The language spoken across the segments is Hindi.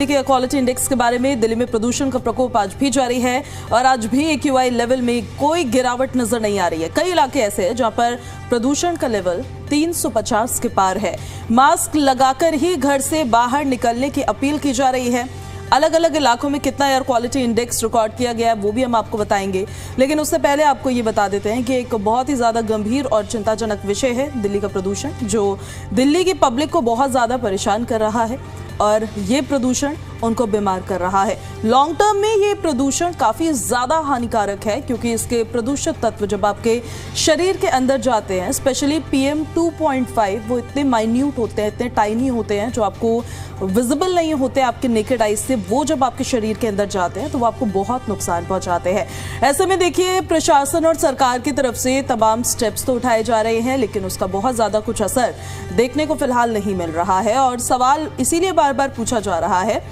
के एयर क्वालिटी इंडेक्स के बारे में। दिल्ली में प्रदूषण का प्रकोप आज भी जारी है और आज भी AQI लेवल में कोई गिरावट नजर नहीं आ रही है। कई इलाके ऐसे हैं जहां पर प्रदूषण का लेवल 350 के पार है। मास्क लगाकर ही घर से बाहर निकलने की अपील की जा रही है। अलग अलग इलाकों में कितना एयर क्वालिटी इंडेक्स रिकॉर्ड किया गया है वो भी हम आपको बताएंगे, लेकिन उससे पहले आपको ये बता देते हैं कि एक बहुत ही ज्यादा गंभीर और चिंताजनक विषय है दिल्ली का प्रदूषण, जो दिल्ली की पब्लिक को बहुत ज्यादा परेशान कर रहा है और ये प्रदूषण उनको बीमार कर रहा है। लॉन्ग टर्म में ये प्रदूषण काफी ज्यादा हानिकारक है, क्योंकि इसके प्रदूषित तत्व जब आपके शरीर के अंदर जाते हैं, स्पेशली PM 2.5, वो इतने माइन्यूट होते हैं, इतने टाइनी होते हैं जो आपको विजिबल नहीं होते आपके नेकेड आइज से। वो जब आपके शरीर के अंदर जाते हैं तो वो आपको बहुत नुकसान पहुंचाते हैं। ऐसे में देखिए, प्रशासन और सरकार की तरफ से तमाम स्टेप्स तो उठाए जा रहे हैं, लेकिन उसका बहुत ज्यादा कुछ असर देखने को फिलहाल नहीं मिल रहा है। और सवाल इसीलिए बार बार पूछा जा रहा है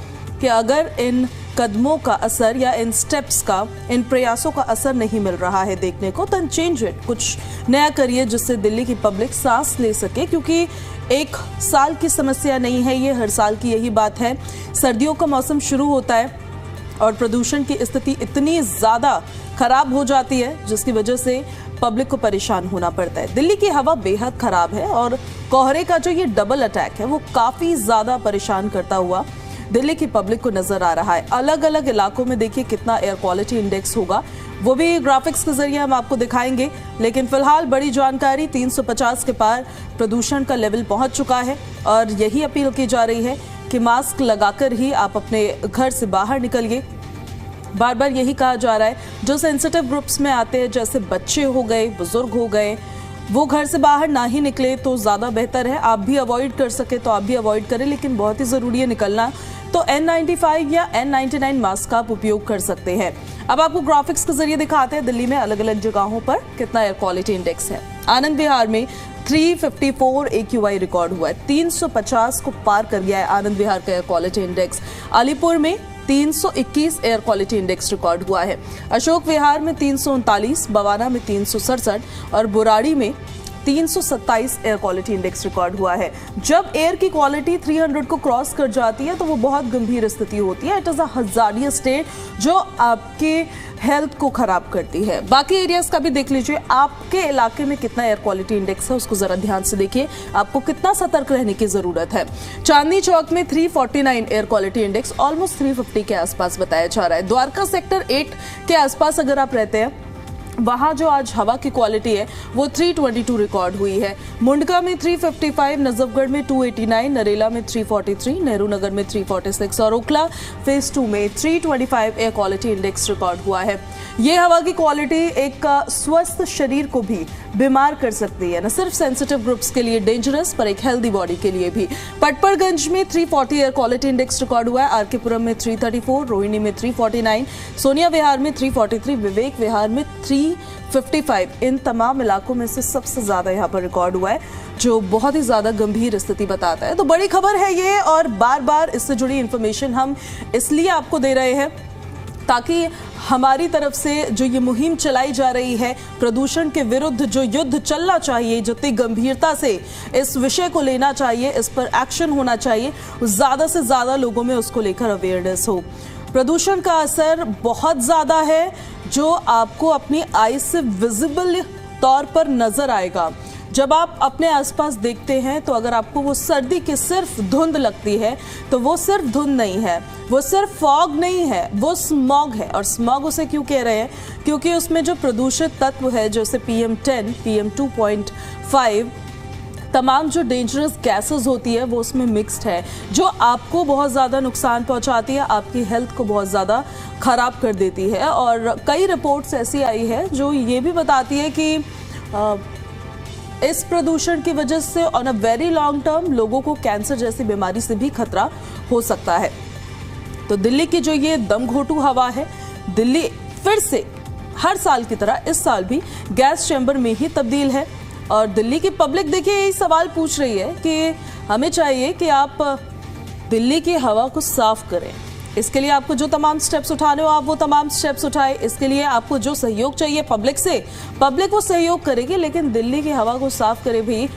कि अगर इन कदमों का असर या इन स्टेप्स का, इन प्रयासों का असर नहीं मिल रहा है देखने को, तो चेंज इट, कुछ नया करिए जिससे दिल्ली की पब्लिक सांस ले सके। क्योंकि एक साल की समस्या नहीं है ये, हर साल की यही बात है। सर्दियों का मौसम शुरू होता है और प्रदूषण की स्थिति इतनी ज्यादा खराब हो जाती है जिसकी वजह से पब्लिक को परेशान होना पड़ता है। दिल्ली की हवा बेहद खराब है और कोहरे का जो ये डबल अटैक है वो काफी ज्यादा परेशान करता हुआ दिल्ली की पब्लिक को नजर आ रहा है। अलग अलग इलाकों में देखिए कितना एयर क्वालिटी इंडेक्स होगा, वो भी ग्राफिक्स के जरिए हम आपको दिखाएंगे। लेकिन फिलहाल बड़ी जानकारी, 350 के पार प्रदूषण का लेवल पहुंच चुका है और यही अपील की जा रही है कि मास्क लगाकर ही आप अपने घर से बाहर निकलिए। बार बार यही कहा जा रहा है, जो सेंसिटिव ग्रुप्स में आते हैं, जैसे बच्चे हो गए, बुजुर्ग हो गए, वो घर से बाहर ना ही निकले तो ज़्यादा बेहतर है। आप भी अवॉइड कर सके तो आप भी अवॉइड करें, लेकिन बहुत ही ज़रूरी है निकलना, तो N95 या N99 मास्क का आप उपयोग कर सकते हैं। अब आपको ग्राफिक्स के जरिए दिखाते हैं दिल्ली में अलग अलग जगहों पर कितना एयर क्वालिटी इंडेक्स है। आनंद विहार में 354 AQI रिकॉर्ड हुआ है, 350 को पार कर गया है आनंद विहार का एयर क्वालिटी इंडेक्स। अलीपुर में 321 एयर क्वालिटी इंडेक्स रिकॉर्ड हुआ है। अशोक विहार में 339, बवाना में 367 और बुराड़ी में 327 एयर क्वालिटी इंडेक्स रिकॉर्ड हुआ है। जब एयर की क्वालिटी 300 को क्रॉस कर जाती है तो वो बहुत गंभीर स्थिति होती है। It is a hazardous state जो आपके हेल्थ को खराब करती है। बाकी एरियाज का भी देख लीजिए, आपके इलाके में कितना एयर क्वालिटी इंडेक्स है उसको जरा ध्यान से देखिए, आपको कितना सतर्क रहने की जरूरत है। चांदनी चौक में 349 एयर क्वालिटी इंडेक्स, ऑलमोस्ट 350 के आसपास बताया जा रहा है। द्वारका सेक्टर 8 के आसपास अगर आप रहते हैं, वहां जो आज हवा की क्वालिटी है वो 322 रिकॉर्ड हुई है। मुंडका में 355, नजफगढ़ में 289, नरेला में 343, नेहरू नगर में 346 और ओखला फेज 2 में 325 एयर क्वालिटी इंडेक्स रिकॉर्ड हुआ है। ये हवा की क्वालिटी एक स्वस्थ शरीर को भी बीमार कर सकती है, न सिर्फ सेंसिटिव ग्रुप्स के लिए डेंजरस, पर एक हेल्दी बॉडी के लिए भी। पटपरगंज में 340 एयर क्वालिटी इंडेक्स रिकॉर्ड हुआ है। आरकेपुरम में 334, रोहिणी में 349, सोनिया विहार में 343, विवेक विहार में 355। इन तमाम इलाकों में से सबसे ज्यादा यहाँ पर रिकॉर्ड हुआ है, जो बहुत ही ज्यादा गंभीर स्थिति बताता है। तो बड़ी खबर है ये, और बार बार इससे जुड़ी इंफॉर्मेशन हम इसलिए आपको दे रहे हैं ताकि हमारी तरफ से जो ये मुहिम चलाई जा रही है, प्रदूषण के विरुद्ध जो युद्ध चलना चाहिए, जितनी गंभीरता से इस विषय को लेना चाहिए, इस पर एक्शन होना चाहिए, ज्यादा से ज्यादा लोगों में उसको लेकर अवेयरनेस हो। प्रदूषण का असर बहुत ज्यादा है जो आपको अपनी आई से विजिबल तौर पर नजर आएगा। जब आप अपने आसपास देखते हैं तो अगर आपको वो सर्दी की सिर्फ धुंध लगती है तो वो सिर्फ धुंध नहीं है, वो सिर्फ फॉग नहीं है, वो स्मॉग है। और स्मॉग उसे क्यों कह रहे हैं? क्योंकि उसमें जो प्रदूषित तत्व है, जैसे PM10, PM 2.5, तमाम जो डेंजरस गैसेस होती है वो उसमें मिक्स्ड है, जो आपको बहुत ज़्यादा नुकसान पहुंचाती है, आपकी हेल्थ को बहुत ज़्यादा खराब कर देती है। और कई रिपोर्ट्स ऐसी आई है जो ये भी बताती है कि इस प्रदूषण की वजह से on a very long term लोगों को कैंसर जैसी बीमारी से भी खतरा हो सकता है। तो दिल्ली की जो ये दमघोटू हवा है, दिल्ली फिर से हर साल की तरह इस साल भी गैस चैम्बर में ही तब्दील है। और दिल्ली की पब्लिक देखिए यही सवाल पूछ रही है कि हमें चाहिए कि आप दिल्ली की हवा को साफ करें। इसके लिए आपको जो तमाम स्टेप्स उठाने हो आप वो तमाम स्टेप्स उठाएं। इसके लिए आपको जो सहयोग चाहिए पब्लिक से, पब्लिक वो सहयोग करेगी, लेकिन दिल्ली की हवा को साफ करे भी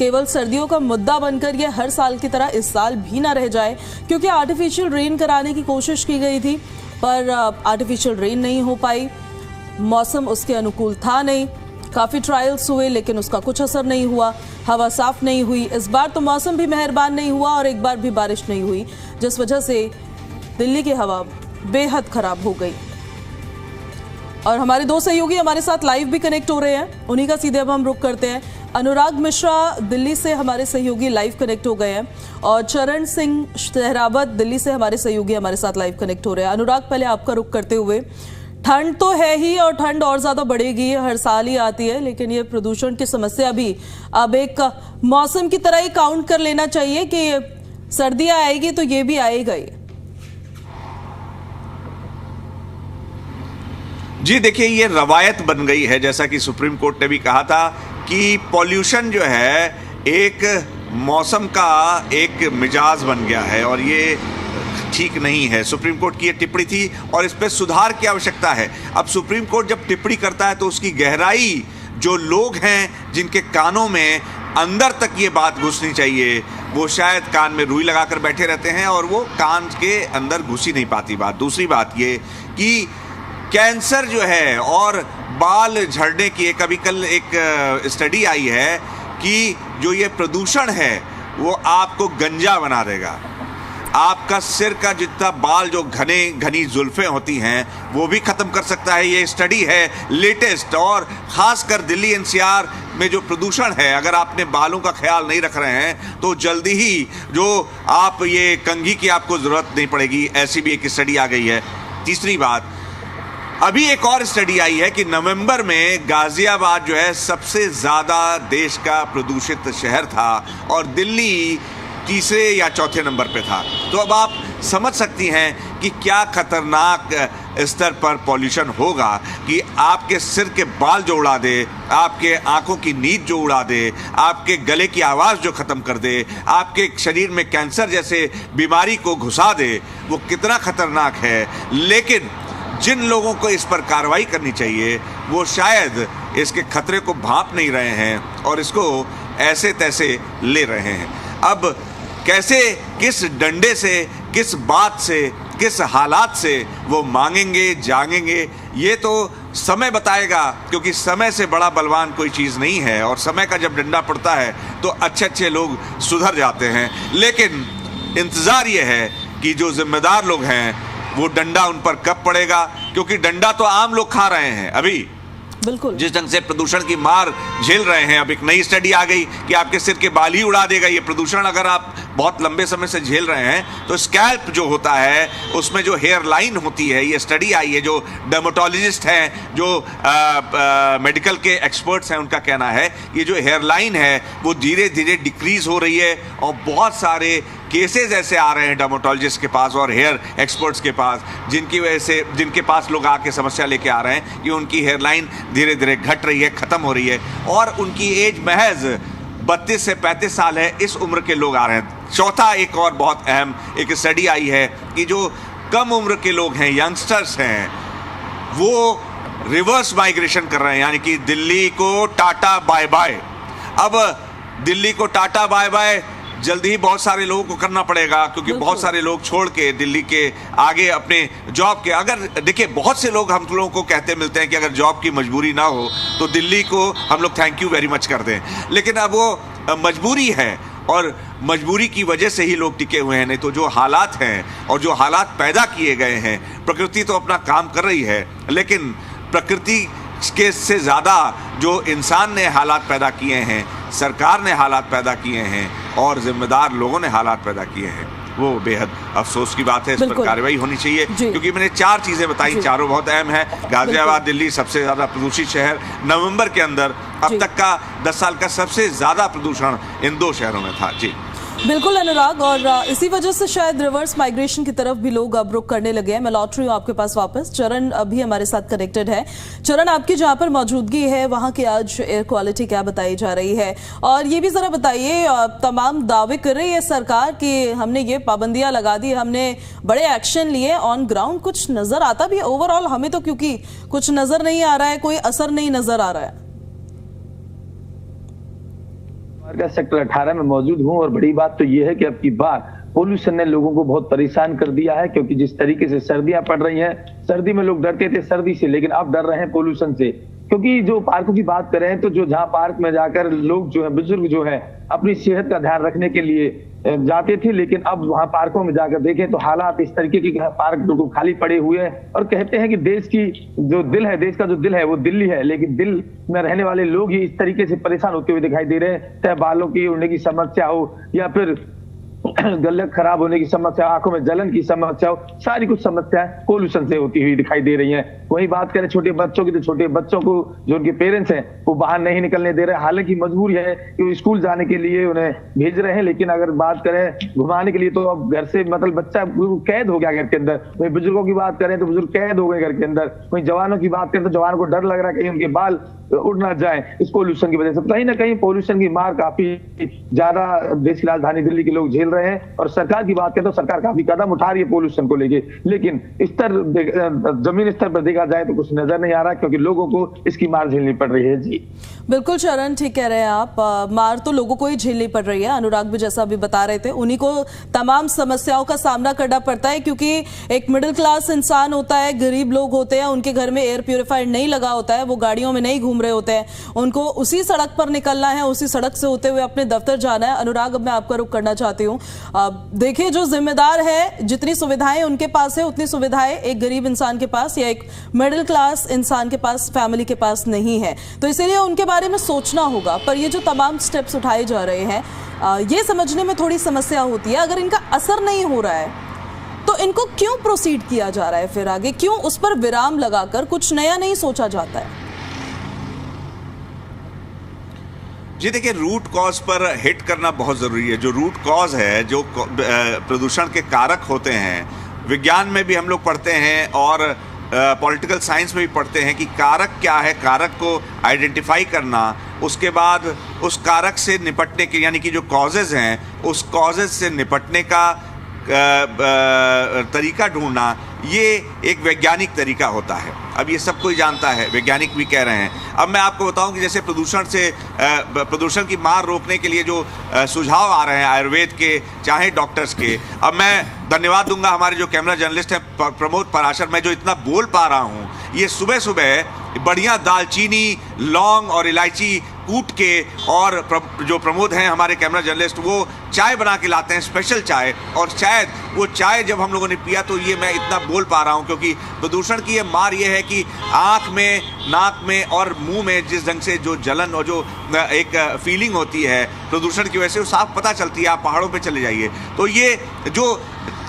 केवल सर्दियों का मुद्दा बनकर ये हर साल की तरह इस साल भी ना रह जाए, क्योंकि आर्टिफिशियल रेन कराने की कोशिश की गई थी पर आर्टिफिशियल रेन नहीं हो पाई, मौसम उसके अनुकूल था नहीं। काफ़ी ट्रायल्स हुए लेकिन उसका कुछ असर नहीं हुआ, हवा साफ नहीं हुई। इस बार तो मौसम भी मेहरबान नहीं हुआ और एक बार भी बारिश नहीं हुई, जिस वजह से दिल्ली की हवा बेहद खराब हो गई। और हमारे दो सहयोगी हमारे साथ लाइव भी कनेक्ट हो रहे हैं, उन्हीं का सीधे अब हम रुख करते हैं। अनुराग मिश्रा दिल्ली से हमारे सहयोगी लाइव कनेक्ट हो गए हैं और चरण सिंह सहरावत दिल्ली से हमारे सहयोगी हमारे साथ लाइव कनेक्ट हो रहे हैं। अनुराग, पहले आपका रुख करते हुए, ठंड तो है ही और ठंड और ज्यादा बढ़ेगी, हर साल ही आती है, लेकिन ये प्रदूषण की समस्या भी अब एक मौसम की तरह ही काउंट कर लेना चाहिए कि सर्दियां आएगी तो ये भी आएगा ही। जी देखिए, ये रवायत बन गई है, जैसा कि सुप्रीम कोर्ट ने भी कहा था कि पॉल्यूशन जो है एक मौसम का एक मिजाज बन गया है और ये ठीक नहीं है। सुप्रीम कोर्ट की ये टिप्पणी थी और इस पर सुधार की आवश्यकता है। अब सुप्रीम कोर्ट जब टिप्पणी करता है तो उसकी गहराई, जो लोग हैं जिनके कानों में अंदर तक ये बात घुसनी चाहिए, वो शायद कान में रुई लगाकर बैठे रहते हैं और वो कान के अंदर घुस ही नहीं पाती बात। दूसरी बात ये कि कैंसर जो है और बाल झड़ने की अभी कल एक स्टडी आई है कि जो ये प्रदूषण है वो आपको गंजा बना देगा। आपका सिर का जितना बाल, जो घनी जुल्फें होती हैं, वो भी खत्म कर सकता है। ये स्टडी है लेटेस्ट, और खासकर दिल्ली एनसीआर में जो प्रदूषण है, अगर आपने बालों का ख्याल नहीं रख रहे हैं तो जल्दी ही जो आप ये कंघी की आपको जरूरत नहीं पड़ेगी, ऐसी भी एक स्टडी आ गई है। तीसरी बात, अभी एक और स्टडी आई है कि नवंबर में गाजियाबाद जो है सबसे ज्यादा देश का प्रदूषित शहर था और दिल्ली तीसरे या चौथे नंबर पे था। तो अब आप समझ सकती हैं कि क्या खतरनाक स्तर पर पॉल्यूशन होगा कि आपके सिर के बाल जो उड़ा दे, आपके आंखों की नींद जो उड़ा दे, आपके गले की आवाज़ जो ख़त्म कर दे, आपके शरीर में कैंसर जैसे बीमारी को घुसा दे, वो कितना खतरनाक है। लेकिन जिन लोगों को इस पर कार्रवाई करनी चाहिए वो शायद इसके खतरे को भांप नहीं रहे हैं और इसको ऐसे तैसे ले रहे हैं। अब कैसे, किस डंडे से, किस बात से, किस हालात से वो मांगेंगे, जागेंगे, ये तो समय बताएगा, क्योंकि समय से बड़ा बलवान कोई चीज़ नहीं है और समय का जब डंडा पड़ता है तो अच्छे अच्छे लोग सुधर जाते हैं। लेकिन इंतज़ार ये है कि जो जिम्मेदार लोग हैं वो डंडा उन पर कब पड़ेगा, क्योंकि डंडा तो आम लोग खा रहे हैं। अभी बिल्कुल जिस ढंग से प्रदूषण की मार झेल रहे हैं, अब एक नई स्टडी आ गई कि आपके सिर के बाल ही उड़ा देगा ये प्रदूषण। अगर आप बहुत लंबे समय से झेल रहे हैं तो स्कैल्प जो होता है उसमें जो हेयर लाइन होती है, ये स्टडी आई है, जो डर्मेटोलॉजिस्ट हैं, जो मेडिकल के एक्सपर्ट्स हैं, उनका कहना है ये जो हेयर लाइन है वो धीरे धीरे डिक्रीज हो रही है और बहुत सारे केसेस ऐसे आ रहे हैं डर्मेटोलॉजिस्ट के पास और हेयर एक्सपर्ट्स के पास, जिनकी वजह से, जिनके पास लोग आके समस्या लेके आ रहे हैं कि उनकी हेयर लाइन धीरे धीरे घट रही है, ख़त्म हो रही है और उनकी एज महज 32 से 35 साल है, इस उम्र के लोग आ रहे हैं। चौथा, एक और बहुत अहम एक स्टडी आई है कि जो कम उम्र के लोग हैं, यंगस्टर्स हैं, वो रिवर्स माइग्रेशन कर रहे हैं, यानी कि दिल्ली को टाटा बाय बाय। अब दिल्ली को टाटा बाय बाय जल्दी ही बहुत सारे लोगों को करना पड़ेगा, क्योंकि बहुत सारे लोग छोड़ के दिल्ली के आगे अपने जॉब के, अगर देखिए बहुत से लोग हम लोगों को कहते मिलते हैं कि अगर जॉब की मजबूरी ना हो तो दिल्ली को हम लोग थैंक यू वेरी मच कर दें, लेकिन अब वो मजबूरी है और मजबूरी की वजह से ही लोग टिके हुए हैं। नहीं तो जो हालात हैं और जो हालात पैदा किए गए हैं, प्रकृति तो अपना काम कर रही है, लेकिन प्रकृति के से ज़्यादा जो इंसान ने हालात पैदा किए हैं, सरकार ने हालात पैदा किए हैं और जिम्मेदार लोगों ने हालात पैदा किए हैं, वो बेहद अफसोस की बात है। इस पर कार्रवाई होनी चाहिए, क्योंकि मैंने 4 चीज़ें बताई, चारों बहुत अहम है। गाजियाबाद दिल्ली सबसे ज़्यादा प्रदूषित शहर, नवंबर के अंदर अब तक का 10 साल का सबसे ज़्यादा प्रदूषण इन 2 शहरों में था। जी बिल्कुल अनुराग, और इसी वजह से शायद रिवर्स माइग्रेशन की तरफ भी लोग अब रुख करने लगे हैं। मैं लौट रही हूँ आपके पास वापस। चरण अभी हमारे साथ कनेक्टेड है। चरण, आपकी जहाँ पर मौजूदगी है वहाँ की आज एयर क्वालिटी क्या बताई जा रही है, और ये भी जरा बताइए, तमाम दावे कर रही है सरकार कि हमने ये पाबंदियां लगा दी, हमने बड़े एक्शन लिए, ऑन ग्राउंड कुछ नजर आता भी है ओवरऑल? हमें तो क्योंकि कुछ नजर नहीं आ रहा है, कोई असर नहीं नजर आ रहा है। का सेक्टर 18 में मौजूद हूं और बड़ी बात तो ये है कि अब की बार पोल्यूशन ने लोगों को बहुत परेशान कर दिया है, क्योंकि जिस तरीके से सर्दियां पड़ रही हैं, सर्दी में लोग डरते थे सर्दी से, लेकिन अब डर रहे हैं पोल्यूशन से। क्योंकि जो पार्कों की बात करें तो जो जहां पार्क में जाकर लोग जो है, बुजुर्ग जो है, अपनी सेहत का ध्यान रखने के लिए जाते थे, लेकिन अब वहां पार्कों में जाकर देखें तो हालात इस तरीके के पार्क बिल्कुल खाली पड़े हुए हैं। और कहते हैं कि देश की जो दिल है, देश का जो दिल है वो दिल्ली है, लेकिन दिल में रहने वाले लोग ही इस तरीके से परेशान होते हुए दिखाई दे रहे हैं। चाहे बालों की उड़ने की समस्या हो या फिर गलत खराब होने की समस्या, आंखों में जलन की समस्या हो, सारी कुछ समस्याएं पोल्यूशन से होती हुई दिखाई दे रही हैं। वही बात करें छोटे बच्चों की, तो छोटे बच्चों को जो उनके पेरेंट्स हैं वो बाहर नहीं निकलने दे रहे हैं। हालांकि मजबूरी है कि वो स्कूल जाने के लिए उन्हें भेज रहे हैं, लेकिन अगर बात करें घुमाने के लिए तो अब घर से मतलब बच्चा कैद हो गया घर के अंदर। वही बुजुर्गों की बात करें तो बुजुर्ग कैद हो गए घर के अंदर। वही जवानों की बात करें तो जवानों को डर लग रहा है कहीं उनके बाल उड़ ना जाए इस पोल्यूशन की वजह से। कहीं ना कहीं पोल्यूशन की मार काफी ज्यादा देश की राजधानी दिल्ली के लोग झेल रहे हैं। और सरकार की बात करें तो सरकार काफी कदम उठा रही है पोल्यूशन को लेके, लेकिन जमीन स्तर पर देखा जाए तो कुछ नजर नहीं आ रहा, क्योंकि लोगों को इसकी मार झेलनी पड़ रही है। जी बिल्कुल चरण, ठीक कह रहे हैं आप। मार तो लोगों को ही झेलनी पड़ रही है। अनुराग भी जैसा अभी बता रहे थे, उन्हीं को तमाम समस्याओं का सामना करना पड़ता है, क्योंकि एक मिडिल क्लास इंसान होता है, गरीब लोग होते हैं, उनके घर में एयर प्यूरिफायर नहीं लगा होता है, वो गाड़ियों में नहीं घूम रहे होते हैं, उनको उसी सड़क पर निकलना है, उसी सड़क से होते हुए अपने दफ्तर जाना है। अनुराग, अब मैं आपका रुख करना चाहती हूँ। देखिए, जो जिम्मेदार है, जितनी सुविधाएं उनके पास है उतनी सुविधाएं एक गरीब इंसान के पास या एक मिडिल क्लास इंसान के पास, फैमिली के पास नहीं है, तो इसीलिए उनके बारे में सोचना होगा। पर ये जो तमाम स्टेप्स उठाए जा रहे हैं, ये समझने में थोड़ी समस्या होती है। अगर इनका असर नहीं हो रहा है तो इनको क्यों प्रोसीड किया जा रहा है, फिर आगे क्यों उस पर विराम लगाकर कुछ नया नहीं सोचा जाता है? जी देखिए, रूट कॉज पर हिट करना बहुत ज़रूरी है। जो रूट कॉज है, जो प्रदूषण के कारक होते हैं, विज्ञान में भी हम लोग पढ़ते हैं और पॉलिटिकल साइंस में भी पढ़ते हैं कि कारक क्या है, कारक को आइडेंटिफाई करना, उसके बाद उस कारक से निपटने के, यानी कि जो कॉजेज़ हैं उस कॉजेज़ से निपटने का तरीका ढूंढना, ये एक वैज्ञानिक तरीका होता है। अब ये सब कोई जानता है, वैज्ञानिक भी कह रहे हैं। अब मैं आपको बताऊं कि जैसे प्रदूषण की मार रोकने के लिए जो सुझाव आ रहे हैं आयुर्वेद के, चाहे डॉक्टर्स के। अब मैं धन्यवाद दूंगा हमारे जो कैमरा जर्नलिस्ट हैं प्रमोद पराशर। मैं जो इतना बोल पा रहा हूँ, ये सुबह सुबह बढ़िया दालचीनी, लौंग और इलायची कूट के, और जो प्रमोद हैं हमारे कैमरा जर्नलिस्ट, वो चाय बना के लाते हैं, स्पेशल चाय। और शायद वो चाय जब हम लोगों ने पिया तो ये मैं इतना बोल पा रहा हूँ, क्योंकि प्रदूषण की ये मार ये है कि आँख में, नाक में और मुंह में जिस ढंग से जो जलन और जो एक फीलिंग होती है प्रदूषण की वजह से, वो साफ पता चलती है। आप पहाड़ों पे चले जाइए तो ये जो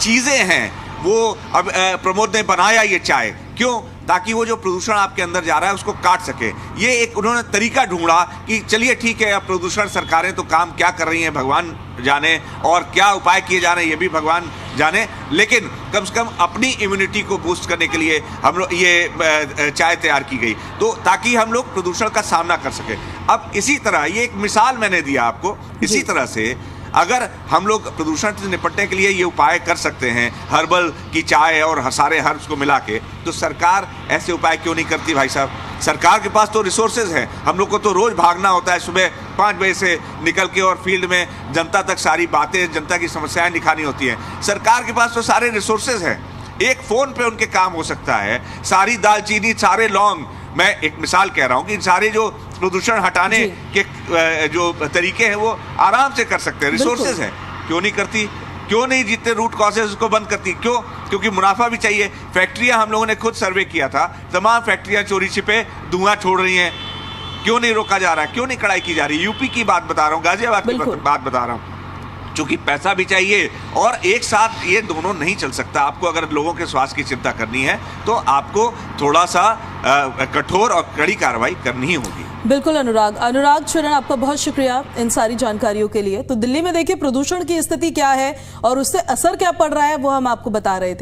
चीज़ें हैं वो अब प्रमोद ने बनाया ये चाय, क्यों? ताकि वो जो प्रदूषण आपके अंदर जा रहा है उसको काट सके। ये एक उन्होंने तरीका ढूंढा कि चलिए ठीक है, अब प्रदूषण सरकारें तो काम क्या कर रही हैं भगवान जाने, और क्या उपाय किए जा रहे हैं ये भी भगवान जाने, लेकिन कम से कम अपनी इम्यूनिटी को बूस्ट करने के लिए हम लोग ये चाय तैयार की गई, तो ताकि हम लोग प्रदूषण का सामना कर सके। अब इसी तरह, ये एक मिसाल मैंने दिया आपको, इसी तरह से अगर हम लोग प्रदूषण से निपटने के लिए ये उपाय कर सकते हैं, हर्बल की चाय और सारे हर्ब्स को मिला के, तो सरकार ऐसे उपाय क्यों नहीं करती भाई साहब? सरकार के पास तो रिसोर्सेज हैं। हम लोग को तो रोज़ भागना होता है, सुबह 5 बजे से निकल के और फील्ड में जनता तक सारी बातें, जनता की समस्याएं दिखानी होती हैं। सरकार के पास तो सारे रिसोर्सेज हैं, एक फ़ोन पे उनके काम हो सकता है। सारी दालचीनी, सारे लौंग, मैं एक मिसाल कह रहा हूँ कि सारे जो प्रदूषण हटाने के जो तरीके हैं वो आराम से कर सकते हैं, रिसोर्सेज हैं। क्यों नहीं करती? क्यों नहीं जितने रूट कॉजेज उसको बंद करती? क्यों? क्योंकि मुनाफा भी चाहिए। फैक्ट्रियां, हम लोगों ने खुद सर्वे किया था, तमाम फैक्ट्रियां चोरी छिपे धुआं छोड़ रही हैं। क्यों नहीं रोका जा रहा है? क्यों नहीं कड़ाई की जा रही? यूपी की बात बता रहा हूँ, गाजियाबाद की बात बता रहा हूँ। चूंकि पैसा भी चाहिए और एक साथ ये दोनों नहीं चल सकता। आपको अगर लोगों के स्वास्थ्य की चिंता करनी है तो आपको थोड़ा सा कठोर और कड़ी कार्रवाई करनी ही होगी। बिल्कुल अनुराग चरण, आपका बहुत शुक्रिया इन सारी जानकारियों के लिए। तो दिल्ली में देखिए प्रदूषण की स्थिति क्या है और उससे असर क्या पड़ रहा है, वो हम आपको बता रहे थे।